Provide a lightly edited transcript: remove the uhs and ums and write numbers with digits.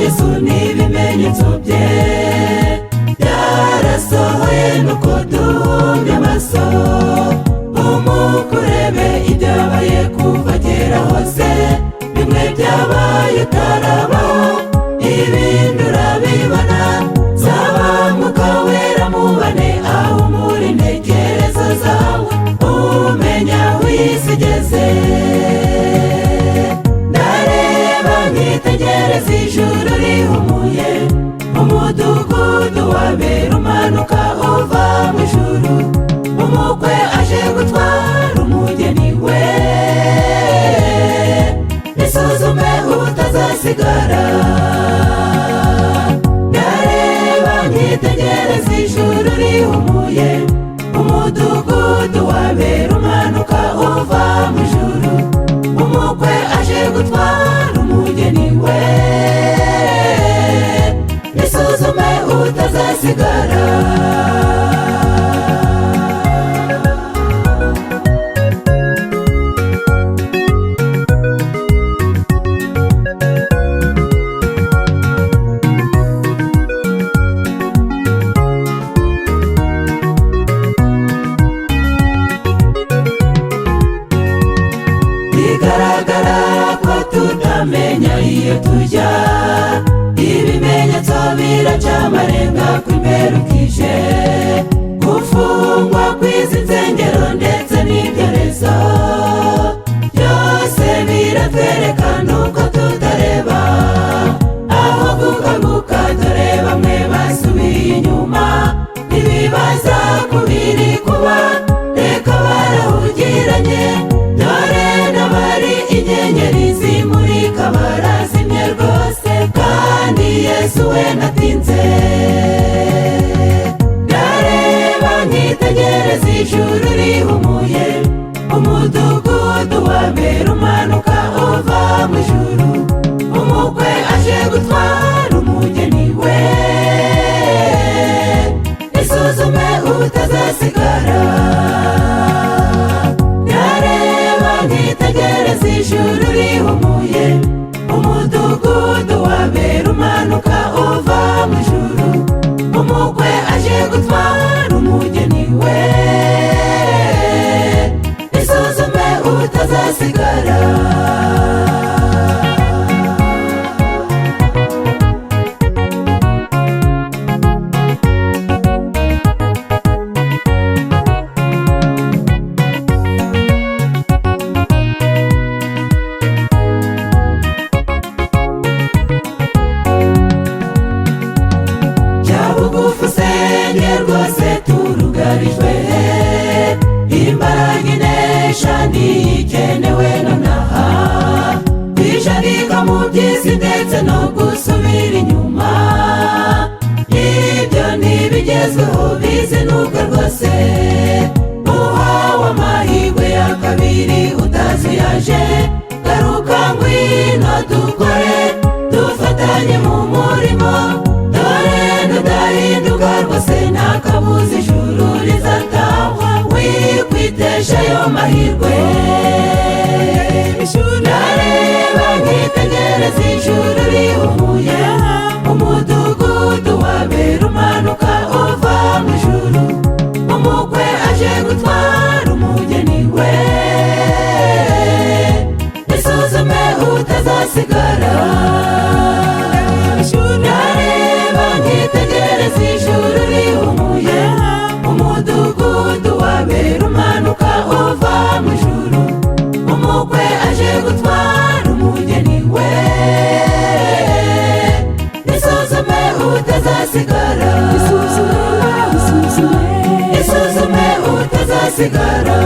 Yesu n'ibimenyetso bye byarasohoye, nuko duhumbye amaso umukurebe ibyabaye kuva kera hose, bimwe byabaye utarabaho, ibindi urabibona. Saba Mwuka Wera mubane aho muri intekerezo zawe, umenya aho isi igeze. Ndareba nkitegereza ijuru rihumuye, umudugudu wabera umanuka uva mu ijuru, umukwe aje gutwara umugeni we. Isuzume utazasigara. Ndareba nkitegereza ijuru rihumuye, umudugudu wabera umanuka uva mu ijuru, umukwe aje gutwara umugeni we. Isuzume utazasigara. Bigaragara ko tutamenya iyo tujya, ibimenyetso biraca amarenga kw'imperukije, gufungwa kw'izi nsengero ndetse n'ibyorezo byose biratwereka nuko tutareba aho gukanguka. Dore bamwe basubiye inyuma, ntibibaza ko biri kuba, reka barahugiranye. Dore n'abari inyenyeri zimurika barazimye rwose, kandi Yesu we natinze. Ndareba nkitegereza ijuru rihumuye, umudugudu wabera umanuka uva mu ijuru, umukwe aje gutwara umugeni we. Isuzume utazasigara. Ndareba nkitegereza ijuru rihumuye, umudugudu wabera umanuka uva mu ijuru, umukwe aje gutwara umugeni we. Isuzume utazasigara. Rwose turugarijwe, imbaraga inesha ntikenewe nonaha, kwijandika mu by'isi ndetse no gusubira inyuma. Ibyo ntibigezweho bizinubwa rwose, uhawe amahirwe ya kabiri utazuyaje. Garuka ngwino dukore, dufatanye mu murimo. Dore nudahinduka rwose nta kabuza ijuru rizatahwa, wikwitesha ayo mahirwe. Ndareba nkitegereza ijuru rihumuye, umudugudu wabera umanuka uva mu ijuru, umukwe aje gutwara umugeni we. Isuzume utazasigara. Ndareba nkitegereza ijuru rihumuye, umudugudu wabera umanuka uva mu ijuru, umukwe aje gutwara umugeni we. Isuzume utazasigara. Isuzume utazasigara.